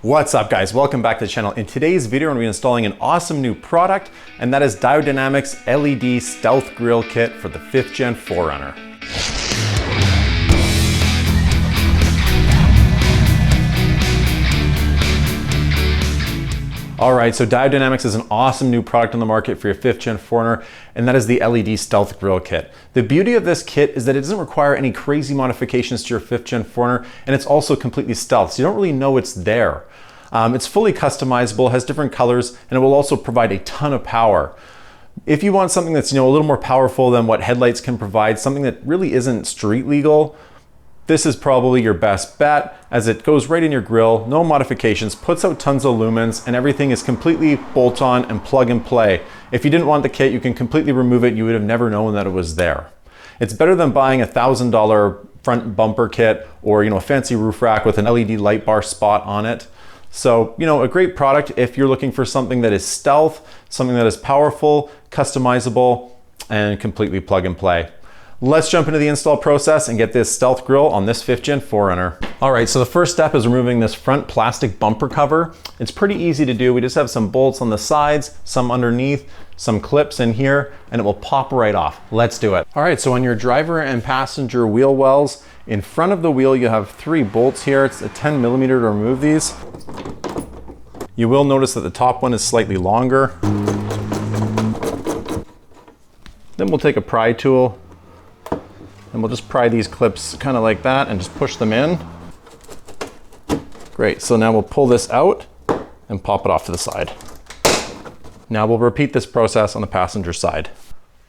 What's up guys, welcome back to the channel. In today's video, I'm going to be installing an awesome new product, and that is Diode Dynamics LED Stealth Grille Kit for the 5th Gen 4Runner. Alright, so Diode Dynamics is an awesome new product on the market for your 5th Gen 4Runner, and that is the LED Stealth Grille Kit. The beauty of this kit is that it doesn't require any crazy modifications to your 5th Gen 4Runner, and it's also completely stealth, so you don't really know it's there. It's fully customizable, has different colors, and it will also provide a ton of power. If you want something that's a little more powerful than what headlights can provide, something that really isn't street legal, this is probably your best bet, as it goes right in your grill, no modifications, puts out tons of lumens, and everything is completely bolt on and plug and play. If you didn't want the kit, you can completely remove it. You would have never known that it was there. It's better than buying a $1,000 front bumper kit or a fancy roof rack with an LED light bar spot on it. So, a great product if you're looking for something that is stealth, something that is powerful, customizable, and completely plug and play. Let's jump into the install process and get this stealth grille on this 5th Gen 4Runner. All right, so the first step is removing this front plastic bumper cover. It's pretty easy to do. We just have some bolts on the sides, some underneath, some clips in here, and it will pop right off. Let's do it. All right, so on your driver and passenger wheel wells, in front of the wheel, you have 3 bolts here. It's a 10mm to remove these. You will notice that the top one is slightly longer. Then we'll take a pry tool, and we'll just pry these clips kind of like that and just push them in. Great, so now we'll pull this out and pop it off to the side. Now we'll repeat this process on the passenger side.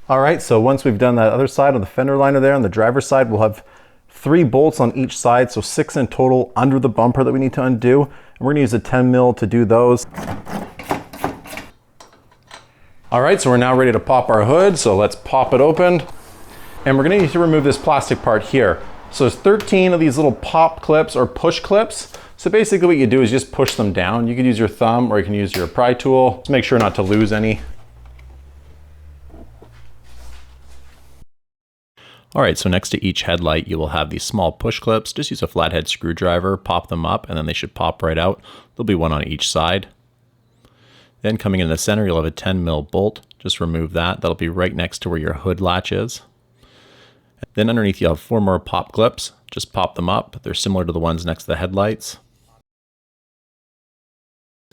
All right, so once we've done that other side on the fender liner there, on the driver's side, we'll have 3 bolts on each side, so 6 in total under the bumper that we need to undo. And we're gonna use a 10mm to do those. All right, so we're now ready to pop our hood, so let's pop it open. And we're gonna need to remove this plastic part here. So there's 13 of these little pop clips or push clips. So basically what you do is just push them down. You can use your thumb or you can use your pry tool. Just make sure not to lose any. All right, so next to each headlight, you will have these small push clips. Just use a flathead screwdriver, pop them up, and then they should pop right out. There'll be one on each side. Then coming in the center, you'll have a 10mm bolt. Just remove that. That'll be right next to where your hood latch is. Then underneath, you'll have 4 more pop clips. Just pop them up. They're similar to the ones next to the headlights.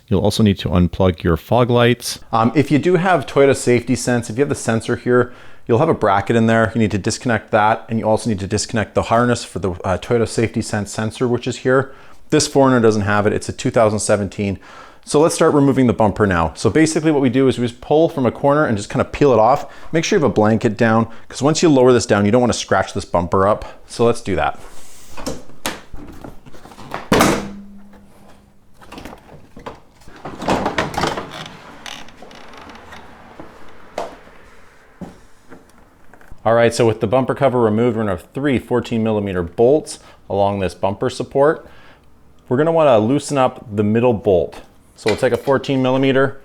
You'll also need to unplug your fog lights. If you do have Toyota Safety Sense, if you have the sensor here, you'll have a bracket in there. You need to disconnect that, and you also need to disconnect the harness for the Toyota Safety Sense sensor, which is here. This 4Runner doesn't have it. It's a 2017. So let's start removing the bumper now. So basically what we do is we just pull from a corner and just kind of peel it off. Make sure you have a blanket down, because once you lower this down, you don't want to scratch this bumper up. So let's do that. All right, so with the bumper cover removed, we're gonna have 3 14mm bolts along this bumper support. We're gonna wanna loosen up the middle bolt. So we'll take a 14mm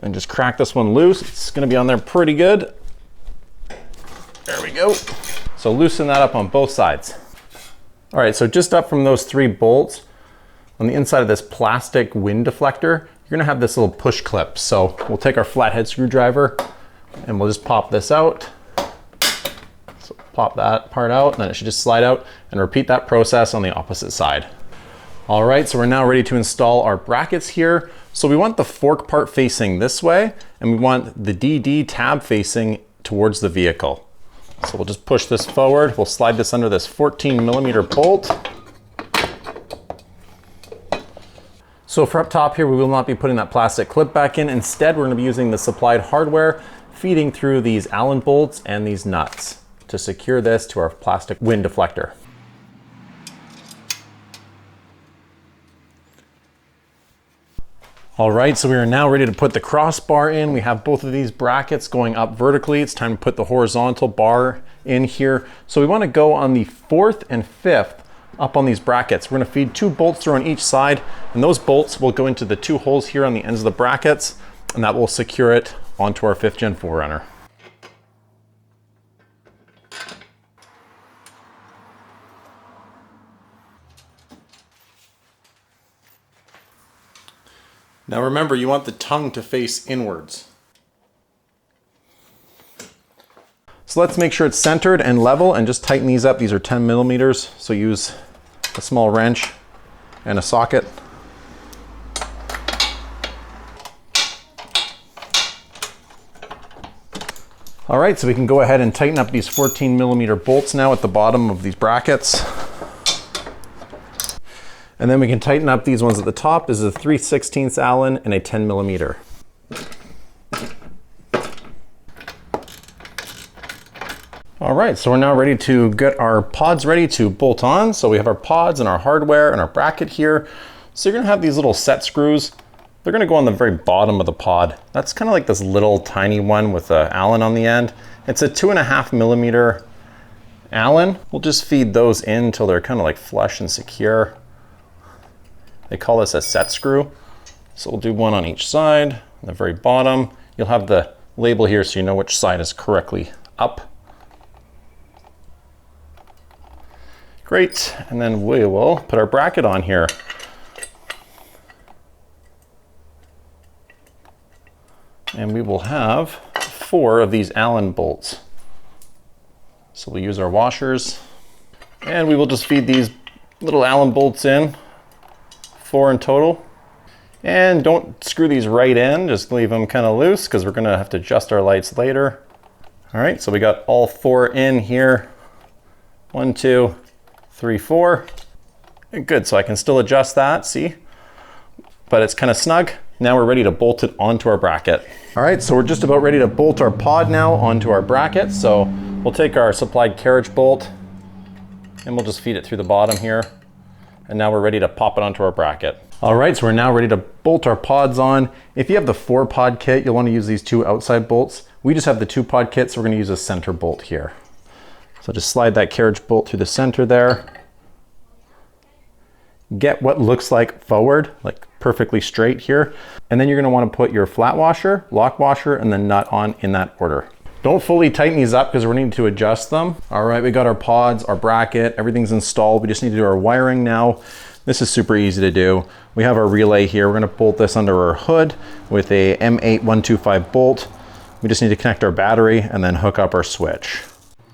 and just crack this one loose. It's gonna be on there pretty good. There we go. So loosen that up on both sides. All right, so just up from those 3 bolts, on the inside of this plastic wind deflector, you're gonna have this little push clip. So we'll take our flathead screwdriver and we'll just pop this out. So pop that part out, and then it should just slide out, and repeat that process on the opposite side. All right, so we're now ready to install our brackets here. So we want the fork part facing this way, and we want the DD tab facing towards the vehicle. So we'll just push this forward. We'll slide this under this 14mm bolt. So for up top here, we will not be putting that plastic clip back in. Instead, we're gonna be using the supplied hardware, feeding through these Allen bolts and these nuts to secure this to our plastic wind deflector. All right, so we are now ready to put the crossbar in. We have both of these brackets going up vertically. It's time to put the horizontal bar in here. So we want to go on the 4th and 5th up on these brackets. We're going to feed 2 bolts through on each side, and those bolts will go into the 2 holes here on the ends of the brackets, and that will secure it onto our 5th Gen 4Runner. Now remember, you want the tongue to face inwards. So let's make sure it's centered and level and just tighten these up. These are 10 millimeters, so use a small wrench and a socket. All right, so we can go ahead and tighten up these 14 millimeter bolts now at the bottom of these brackets. And then we can tighten up these ones at the top. This is a 3/16 Allen and a 10 millimeter. All right, so we're now ready to get our pods ready to bolt on. So we have our pods and our hardware and our bracket here. So you're gonna have these little set screws. They're gonna go on the very bottom of the pod. That's kind of like this little tiny one with an Allen on the end. It's a 2.5 millimeter Allen. We'll just feed those in until they're kind of like flush and secure. They call this a set screw. So we'll do one on each side. On the very bottom, you'll have the label here so you know which side is correctly up. Great, and then we will put our bracket on here. And we will have 4 of these Allen bolts. So we'll use our washers and we will just feed these little Allen bolts in, 4 in total. And don't screw these right in, just leave them kind of loose because we're gonna have to adjust our lights later. All right, so we got all 4 in here. 1, 2, 3, 4. Good, so I can still adjust that, see? But it's kind of snug. Now we're ready to bolt it onto our bracket. All right, so we're just about ready to bolt our pod now onto our bracket. So we'll take our supplied carriage bolt and we'll just feed it through the bottom here. And now we're ready to pop it onto our bracket. All right, so we're now ready to bolt our pods on. If you have the 4-pod kit, you'll want to use these 2 outside bolts. We just have the 2-pod kit, so we're gonna use a center bolt here. So just slide that carriage bolt through the center there. Get what looks like forward, like perfectly straight here. And then you're gonna wanna put your flat washer, lock washer, and the nut on in that order. Don't fully tighten these up because we're needing to adjust them. All right, we got our pods, our bracket, everything's installed. We just need to do our wiring now. This is super easy to do. We have our relay here. We're gonna bolt this under our hood with a M8125 bolt. We just need to connect our battery and then hook up our switch.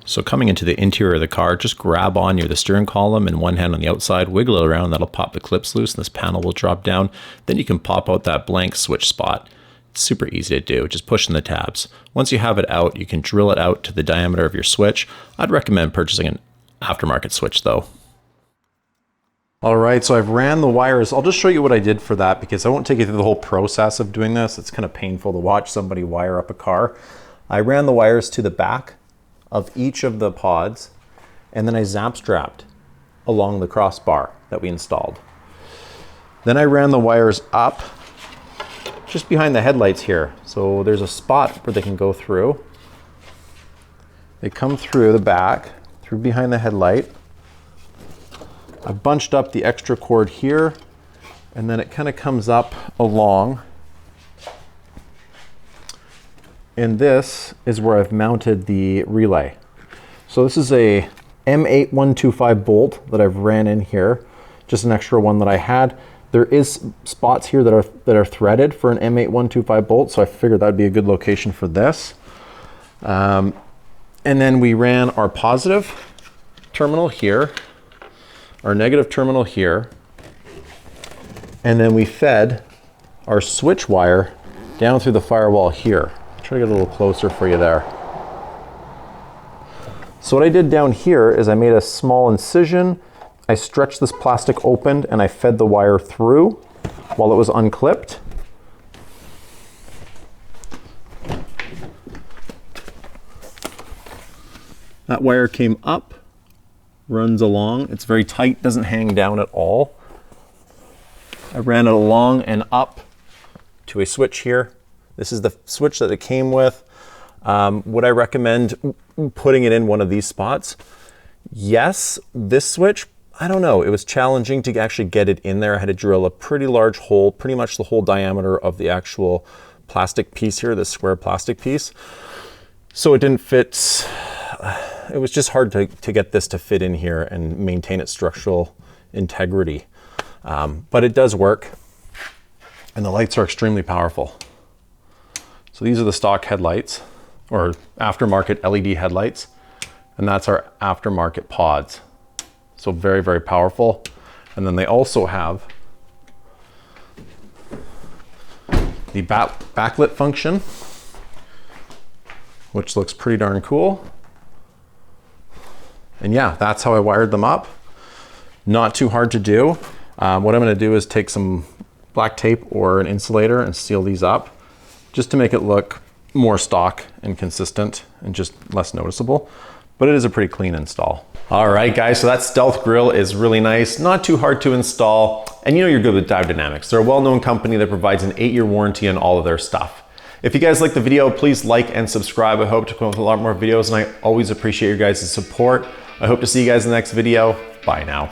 So coming into the interior of the car, just grab on near the steering column and one hand on the outside, wiggle it around, that'll pop the clips loose and this panel will drop down. Then you can pop out that blank switch spot. It's super easy to do, just pushing the tabs. Once you have it out, you can drill it out to the diameter of your switch. I'd recommend purchasing an aftermarket switch though. All right, so I've ran the wires. I'll just show you what I did for that because I won't take you through the whole process of doing this. It's kind of painful to watch somebody wire up a car. I ran the wires to the back of each of the pods, and then I zap strapped along the crossbar that we installed. Then I ran the wires up just behind the headlights here. So there's a spot where they can go through. They come through the back, through behind the headlight. I bunched up the extra cord here, and then it kind of comes up along. And this is where I've mounted the relay. So this is a M8125 bolt that I've ran in here, just an extra one that I had. There is spots here that are threaded for an M8125 bolt, so I figured that'd be a good location for this. And then we ran our positive terminal here, our negative terminal here, and then we fed our switch wire down through the firewall here. Try to get a little closer for you there. So what I did down here is I made a small incision. I stretched this plastic open and I fed the wire through while it was unclipped. That wire came up, runs along. It's very tight, doesn't hang down at all. I ran it along and up to a switch here. This is the switch that it came with. Would I recommend putting it in one of these spots? Yes, this switch, I don't know. It was challenging to actually get it in there. I had to drill a pretty large hole, pretty much the whole diameter of the actual plastic piece here, this square plastic piece. So it didn't fit. It was just hard to get this to fit in here and maintain its structural integrity. But it does work. And the lights are extremely powerful. So these are the stock headlights, or aftermarket LED headlights, and that's our aftermarket pods. So very, very powerful. And then they also have the backlit function, which looks pretty darn cool. And yeah, that's how I wired them up. Not too hard to do. What I'm gonna do is take some black tape or an insulator and seal these up just to make it look more stock and consistent and just less noticeable. But it is a pretty clean install. All right, guys, so that Stealth Grille is really nice, not too hard to install, and you know you're good with Diode Dynamics. They're a well-known company that provides an 8-year warranty on all of their stuff. If you guys like the video, please like and subscribe. I hope to come up with a lot more videos, and I always appreciate your guys' support. I hope to see you guys in the next video. Bye now.